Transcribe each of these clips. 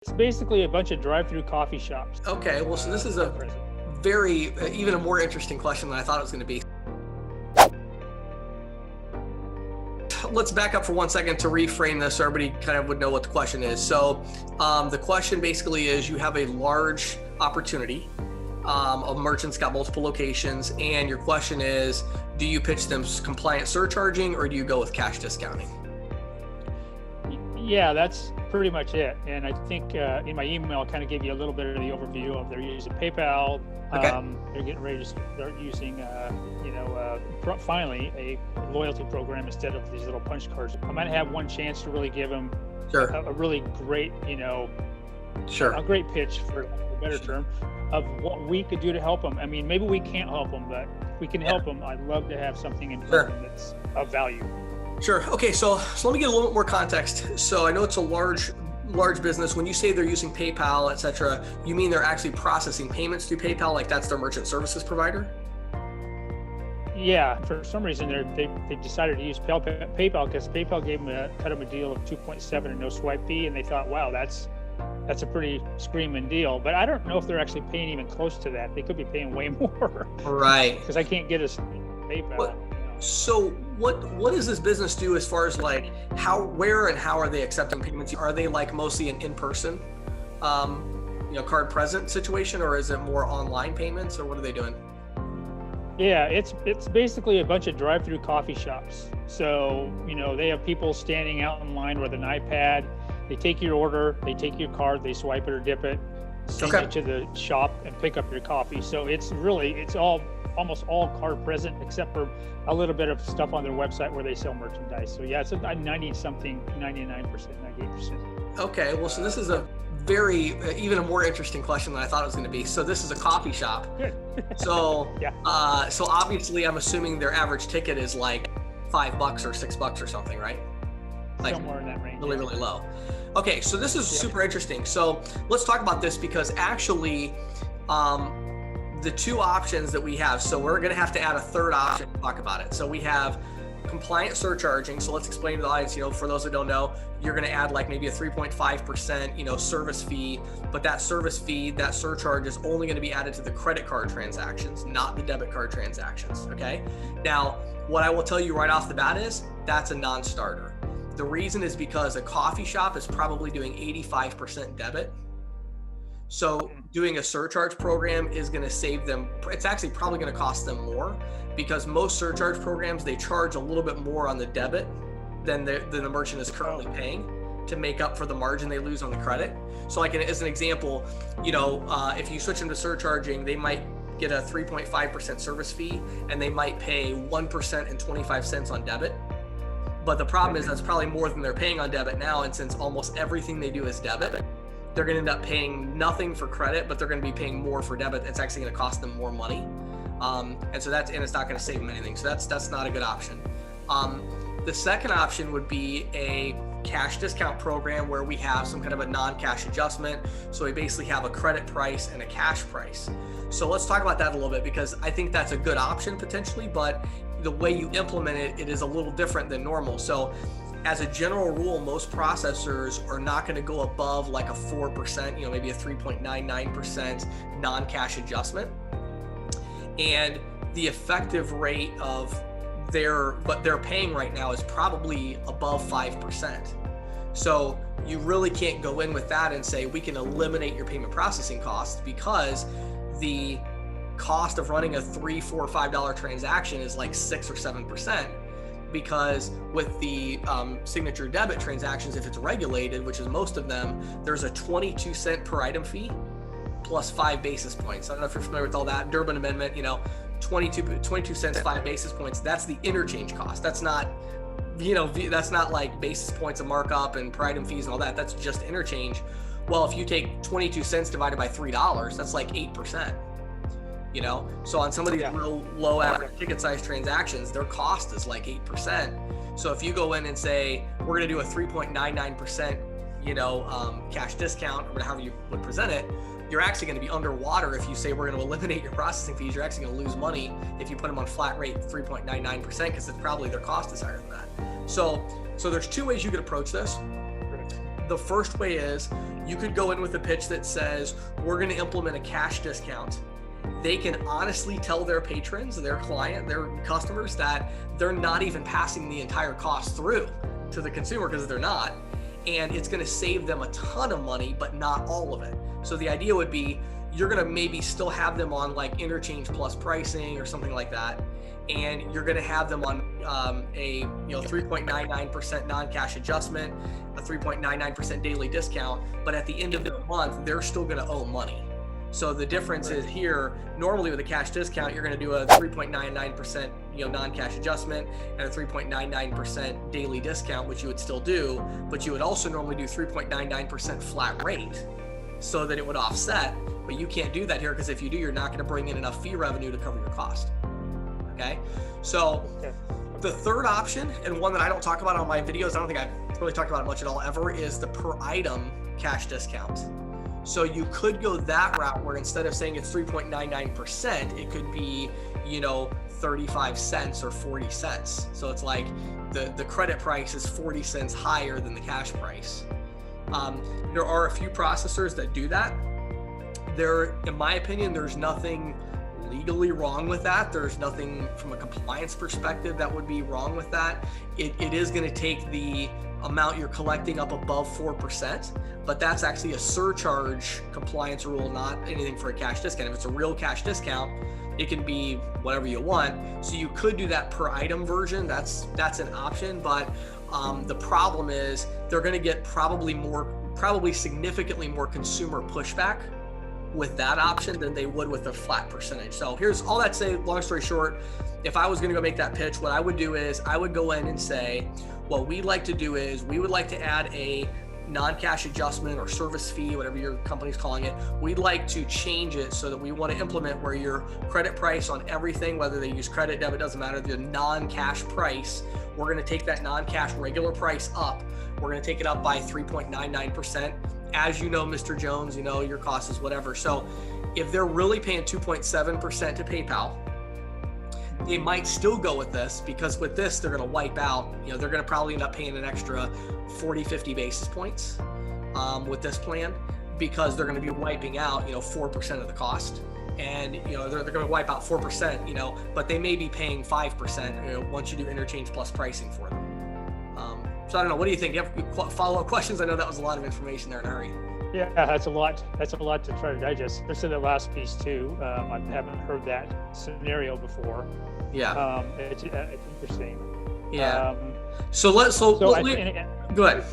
It's basically a bunch of drive-through coffee shops. Okay, well, so this is a very, even a more interesting question than I thought it was going to be. Let's back up for 1 second to reframe this so everybody kind of would know what the question is. So the question basically is, you have a large opportunity of merchants, got multiple locations, and your question is, do you pitch them compliant surcharging or do you go with cash discounting? Yeah, that's pretty much it. And I think in my email, I kind of gave you a little bit of the overview of they're using PayPal. Okay. They're getting ready to start using, finally a loyalty program instead of these little punch cards. I might have one chance to really give them a really great, a great pitch, for a better term, of what we could do to help them. I mean, maybe we can't help them, but if we can help them, I'd love to have something in front of them that's of value. Sure. Okay. So let me get a little bit more context. So I know it's a large business. When you say they're using PayPal, et cetera, you mean they're actually processing payments through PayPal, like that's their merchant services provider? Yeah. For some reason, they decided to use PayPal because PayPal gave them cut them a deal of 2.7 and no swipe fee, and they thought, wow, that's a pretty screaming deal. But I don't know if they're actually paying even close to that. They could be paying way more. Right. Because I can't get us PayPal. So what does this business do as far as like where and how are they accepting payments? Are they like mostly an in-person, card present situation, or is it more online payments, or what are they doing? Yeah, it's basically a bunch of drive-through coffee shops. So, they have people standing out in line with an iPad. They take your order, they take your card, they swipe it or dip it, send it to the shop and pick up your coffee. So it's almost all card present, except for a little bit of stuff on their website where they sell merchandise. So yeah, it's a 99%, 98%. Okay, well, so this is a very, even a more interesting question than I thought it was going to be. So this is a coffee shop. Good. So, so obviously I'm assuming their average ticket is like $5 or $6 or something, right? Like somewhere in that range. Really, really low. Okay, so this is super interesting. So let's talk about this, because actually, the two options that we have, so we're going to have to add a third option to talk about it. So we have compliant surcharging. So let's explain to the audience, for those that don't know, you're going to add like maybe a 3.5%, service fee, but that service fee, that surcharge is only going to be added to the credit card transactions, not the debit card transactions. Okay. Now, what I will tell you right off the bat is that's a non-starter. The reason is because a coffee shop is probably doing 85% debit. So doing a surcharge program is going to save them. It's actually probably going to cost them more, because most surcharge programs, they charge a little bit more on the debit than the merchant is currently paying to make up for the margin they lose on the credit. So like as an example, if you switch them to surcharging, they might get a 3.5% service fee and they might pay 1% and 25 cents on debit. But the problem is that's probably more than they're paying on debit now. And since almost everything they do is debit, they're going to end up paying nothing for credit, but they're going to be paying more for debit. It's actually going to cost them more money. And it's not going to save them anything. So that's not a good option. The second option would be a cash discount program where we have some kind of a non-cash adjustment. So we basically have a credit price and a cash price. So let's talk about that a little bit, because I think that's a good option potentially, but the way you implement it is a little different than normal. So as a general rule, most processors are not going to go above like a 4%, maybe a 3.99% non-cash adjustment. And the effective rate of what they're paying right now is probably above 5%. So you really can't go in with that and say, we can eliminate your payment processing costs, because the cost of running a $3, $4, $5 transaction is like 6 or 7%. Because with the signature debit transactions, if it's regulated, which is most of them, there's a 22 cent per item fee plus 5 basis points. I don't know if you're familiar with all that. Durbin Amendment, 22 cents, 5 basis points. That's the interchange cost. That's not, that's not like basis points of markup and per item fees and all that. That's just interchange. Well, if you take 22 cents divided by $3, that's like 8%. So on some of these real low average ticket size transactions, their cost is like 8%. So if you go in and say, we're going to do a 3.99%, cash discount, or however you would present it, you're actually going to be underwater. If you say we're going to eliminate your processing fees, you're actually going to lose money if you put them on flat rate 3.99%, because it's probably their cost is higher than that. So there's two ways you could approach this. the first way is you could go in with a pitch that says, we're going to implement a cash discount. They can honestly tell their patrons, their client, their customers that they're not even passing the entire cost through to the consumer, because they're not. And it's going to save them a ton of money, but not all of it. So the idea would be you're going to maybe still have them on like interchange plus pricing or something like that. And you're going to have them on a 3.99% non-cash adjustment, a 3.99% daily discount. But at the end of the month, they're still going to owe money. So the difference is here, normally with a cash discount, you're going to do a 3.99% non-cash adjustment and a 3.99% daily discount, which you would still do, but you would also normally do 3.99% flat rate so that it would offset. But you can't do that here, because if you do, you're not going to bring in enough fee revenue to cover your cost. Okay, so the third option, and one that I don't talk about on my videos, I don't think I've really talked about it much at all ever, is the per item cash discount. So you could go that route where instead of saying it's 3.99%, it could be, 35 cents or 40 cents. So it's like the credit price is 40 cents higher than the cash price. There are a few processors that do that. In my opinion, there's nothing legally wrong with that. There's nothing from a compliance perspective that would be wrong with that. It is going to take the amount you're collecting up above 4%, but that's actually a surcharge compliance rule, not anything for a cash discount. If it's a real cash discount, it can be whatever you want. So you could do that per item version. That's an option, but the problem is they're going to get probably significantly more consumer pushback with that option than they would with a flat percentage. So here's all that say, long story short, if I was going to go make that pitch, what I would do is I would go in and say, what we'd like to do is we would like to add a non-cash adjustment or service fee, whatever your company's calling it. We'd like to change it so that we want to implement where your credit price on everything, whether they use credit, debit, doesn't matter, the non-cash price, we're going to take that non-cash regular price up. We're going to take it up by 3.99%. As you know, Mr. Jones, your cost is whatever. So if they're really paying 2.7% to PayPal, they might still go with this, because with this, they're going to wipe out, they're going to probably end up paying an extra 40, 50 basis points with this plan, because they're going to be wiping out, 4% of the cost. And, they're going to wipe out 4%, but they may be paying 5%, once you do interchange plus pricing for them. So I don't know, what do you think? You have follow-up questions? I know that was a lot of information there in a hurry. Yeah, that's a lot to try to digest. Especially the last piece too. I haven't heard that scenario before. Yeah. It's interesting. Yeah. Go ahead.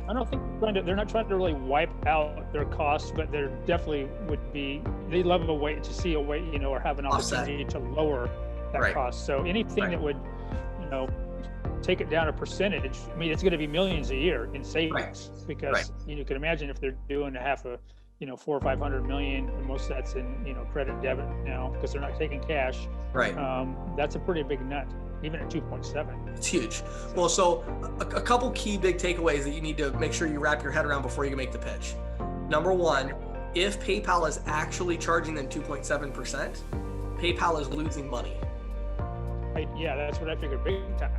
I don't think they're not trying to really wipe out their costs, but they're definitely they'd love a way to see a way, or have an opportunity to lower that cost. So anything that would, take it down a percentage. I mean, it's going to be millions a year in savings, because you can imagine if they're doing half a, 400 or 500 million, and most of that's in, credit debit now, because they're not taking cash. Right. That's a pretty big nut, even at 2.7. It's huge. Well, so a couple key big takeaways that you need to make sure you wrap your head around before you can make the pitch. Number one, if PayPal is actually charging them 2.7%, PayPal is losing money. Yeah, that's what I figured, big time.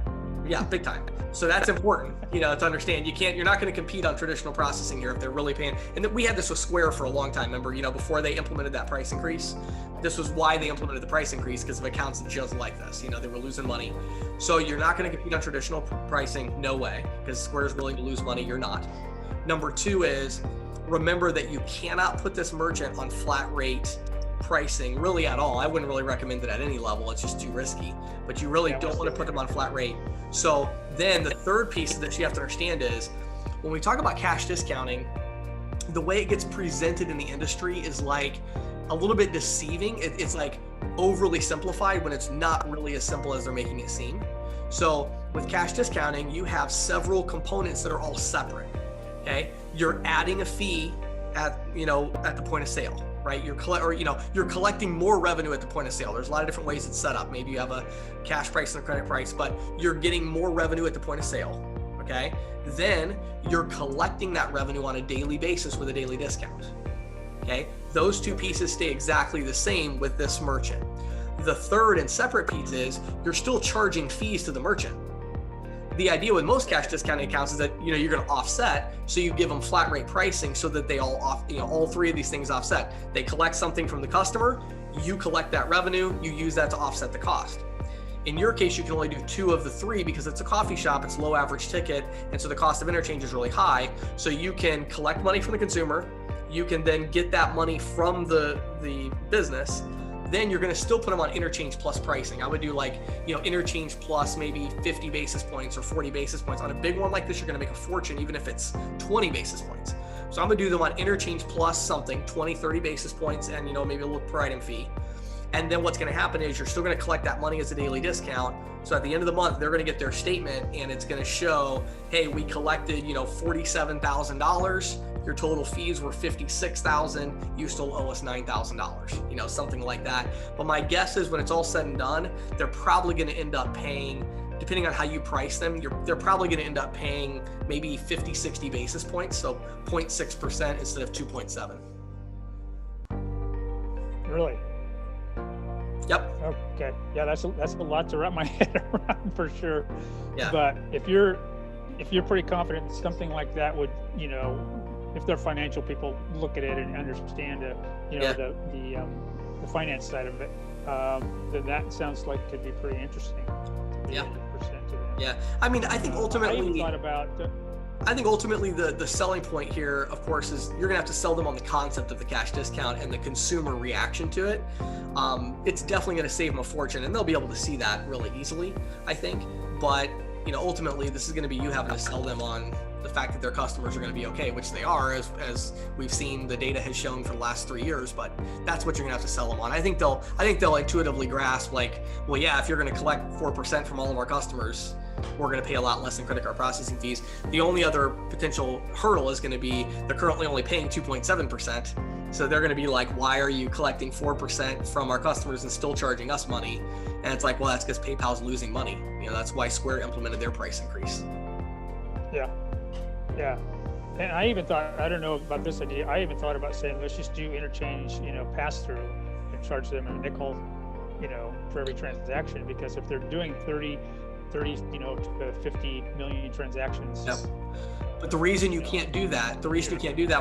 Yeah, big time. So that's important, to understand. You're not going to compete on traditional processing here if they're really paying. And we had this with Square for a long time. Remember, before they implemented that price increase, this was why they implemented the price increase, because of accounts just like this. They were losing money. So you're not going to compete on traditional pricing, no way, because Square's willing to lose money. You're not. Number two is, remember that you cannot put this merchant on flat rate pricing really at all. I wouldn't really recommend it at any level. It's just too risky, but you really don't want to put them on flat rate. So then the third piece that you have to understand is, when we talk about cash discounting, the way it gets presented in the industry is like a little bit deceiving. It's like overly simplified when it's not really as simple as they're making it seem. So with cash discounting, you have several components that are all separate. Okay, you're adding a fee at the point of sale. Right, you're collecting more revenue at the point of sale. There's a lot of different ways it's set up. Maybe you have a cash price and a credit price, but you're getting more revenue at the point of sale. Okay, then you're collecting that revenue on a daily basis with a daily discount. Okay, those two pieces stay exactly the same with this merchant. The third and separate piece is you're still charging fees to the merchant. the idea with most cash discounting accounts is that, you know, you're going to offset. So you give them flat rate pricing so that they all three of these things offset. They collect something from the customer, you collect that revenue, you use that to offset the cost. In your case, you can only do 2 of the 3 because it's a coffee shop, it's low average ticket, and so the cost of interchange is really high. So you can collect money from the consumer, you can then get that money from the business, then you're going to still put them on interchange plus pricing. I would do like, you know, interchange plus maybe 50 basis points or 40 basis points. On a big one like this, you're going to make a fortune, even if it's 20 basis points. So I'm going to do them on interchange plus something, 20, 30 basis points, and, you know, maybe a little per item fee. And then what's going to happen is you're still going to collect that money as a daily discount. So at the end of the month, they're going to get their statement and it's going to show, hey, we collected, you know, $47,000. Your total fees were $56,000. You still owe us $9,000, you know, something like that. But my guess is when it's all said and done, they're probably going to end up paying, depending on how you price them, they're probably going to end up paying maybe 50, 60 basis points. So 0.6% instead of 2.7. Really? Yep. Okay. Yeah, that's a lot to wrap my head around for sure. Yeah. But if you're pretty confident that something like that would, you know, if they're financial people look at it and understand the finance side of it, then that sounds like could be pretty interesting. Yeah. 100% to them. Yeah. I mean, I think ultimately, I even thought about. I think ultimately the selling point here, of course, is you're gonna have to sell them on the concept of the cash discount and the consumer reaction to it. It's definitely gonna save them a fortune, and they'll be able to see that really easily, I think. But, you know, ultimately, this is gonna be you having to sell them on the fact that their customers are going to be okay, which they are, as we've seen the data has shown for the last 3 years. But that's what you're going to have to sell them on. I think they'll intuitively grasp, like, well, yeah, if you're going to collect 4% from all of our customers, we're going to pay a lot less in credit card processing fees. The only other potential hurdle is going to be they're currently only paying 2.7%. So they're going to be like, why are you collecting 4% from our customers and still charging us money? And it's like, well, that's because PayPal's losing money. You know, that's why Square implemented their price increase. Yeah. Yeah. And I even thought, I don't know about this idea, I even thought about saying, let's just do interchange, you know, pass through and charge them a nickel, you know, for every transaction, because if they're doing 30, you know, to 50 million transactions. Yep. But the reason you can't do that,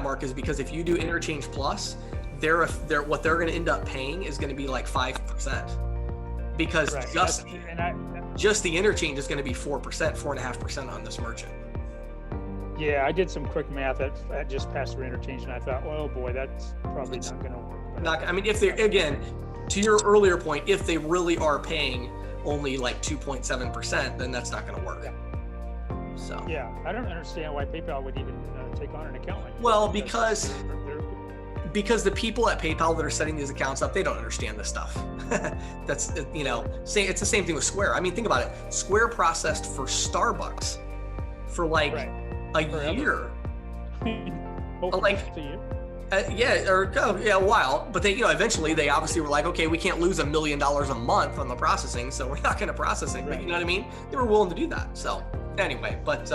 Mark, is because if you do interchange plus, what they're going to end up paying is going to be like 5%, because right. just the interchange is going to be 4.5% on this merchant. Yeah, I did some quick math at just pass through interchange, and I thought, oh boy, that's probably not going to work. I mean, if they're, again, to your earlier point, if they really are paying only like 2.7%, then that's not going to work. Yeah. So. Yeah, I don't understand why PayPal would even take on an account like that. Well, because the people at PayPal that are setting these accounts up, they don't understand this stuff. That's, you know, it's the same thing with Square. I mean, think about it. Square processed for Starbucks for like a year. Like a year. A while, but they, you know, eventually they obviously were like, okay, we can't lose $1 million a month on the processing, so we're not going to process it. Right. But you know what I mean? They were willing to do that. So anyway, but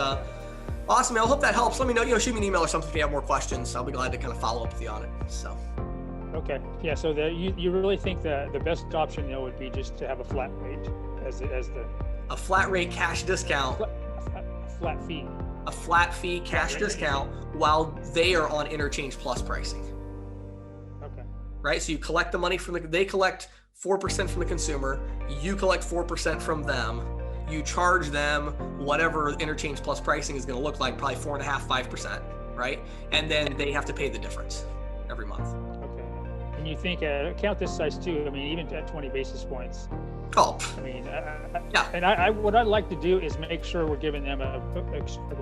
awesome, man. I hope that helps. Let me know, you know, shoot me an email or something if you have more questions. I'll be glad to kind of follow up with you on it. So. Okay. Yeah. So you really think that the best option though would be just to have a flat rate a flat rate cash discount, a flat fee. A flat fee cash discount while they are on interchange plus pricing. Okay. Right. So you collect the money they collect 4% from the consumer. You collect 4% from them. You charge them whatever interchange plus pricing is going to look like, probably 4.5%, 5%. Right. And then they have to pay the difference every month. Okay. And you think an account this size too, I mean, even at 20 basis points. Oh, I mean, yeah. And what I'd like to do is make sure we're giving them a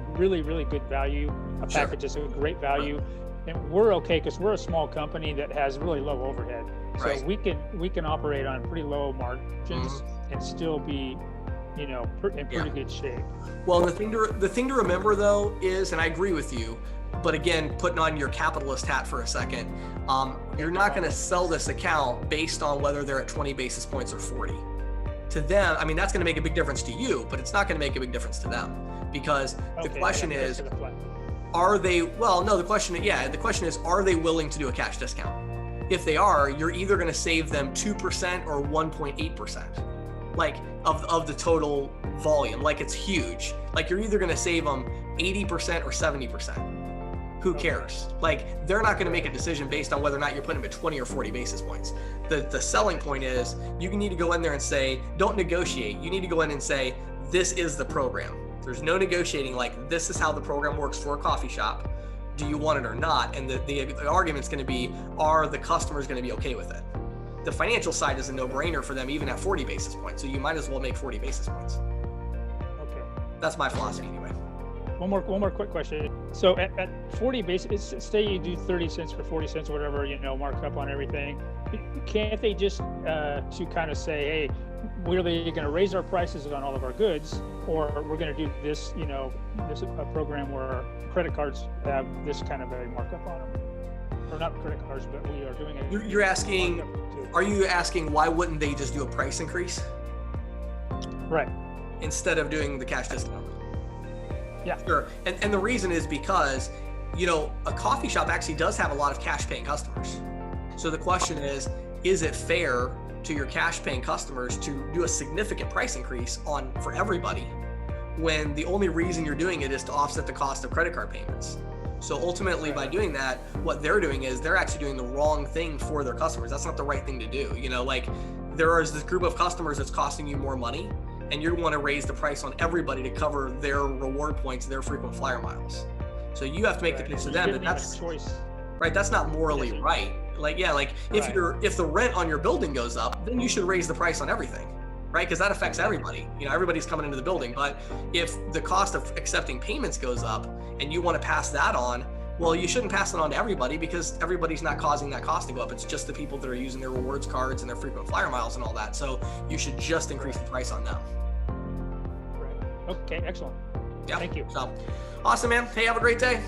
really, really good value, a package is a great value, and we're okay because we're a small company that has really low overhead, so we can operate on pretty low margins and still be, you know, in pretty good shape. Well, the thing to remember though is, and I agree with you, but again, putting on your capitalist hat for a second, you're not going to sell this account based on whether they're at 20 basis points or 40. To them, I mean, that's going to make a big difference to you, but it's not going to make a big difference to them, because the question is, are they, well, no, the question is, are they willing to do a cash discount? If they are, you're either going to save them 2% or 1.8%. Like, of the total volume. Like it's huge. Like you're either going to save them 80% or 70%. Who cares? Like they're not going to make a decision based on whether or not you're putting them at 20 or 40 basis points. The selling point is you need to go in there and say, don't negotiate. You need to go in and say, this is the program. There's no negotiating. Like this is how the program works for a coffee shop. Do you want it or not? And the argument's going to be, are the customers going to be okay with it? The financial side is a no-brainer for them, even at 40 basis points. So you might as well make 40 basis points. Okay. That's my philosophy anyway. One more quick question. So at 40 basis, say you do 30 cents for 40 cents or whatever, markup on everything. Can't they just to kind of say, hey, we're either going to raise our prices on all of our goods, or we're going to do this, this a program where credit cards have this kind of a markup on them, or not credit cards, but we are doing it. You're asking, are you asking why wouldn't they just do a price increase? Right. Instead of doing the cash discount. Yeah. Sure. And the reason is because, a coffee shop actually does have a lot of cash paying customers. So the question is it fair to your cash paying customers to do a significant price increase for everybody when the only reason you're doing it is to offset the cost of credit card payments? So ultimately by doing that, what they're doing is they're actually doing the wrong thing for their customers. That's not the right thing to do. Like there is this group of customers that's costing you more money, and you want to raise the price on everybody to cover their reward points, their frequent flyer miles. So you have to make the pitch to them that that's choice. Right. That's not morally right. Like, yeah, like if the rent on your building goes up, then you should raise the price on everything, right? Because that affects everybody. Everybody's coming into the building. But if the cost of accepting payments goes up and you want to pass that on, well, you shouldn't pass it on to everybody because everybody's not causing that cost to go up. It's just the people that are using their rewards cards and their frequent flyer miles and all that. So you should just increase the price on them. Right. Okay, excellent. Yeah. Thank you. So awesome, man. Hey, have a great day.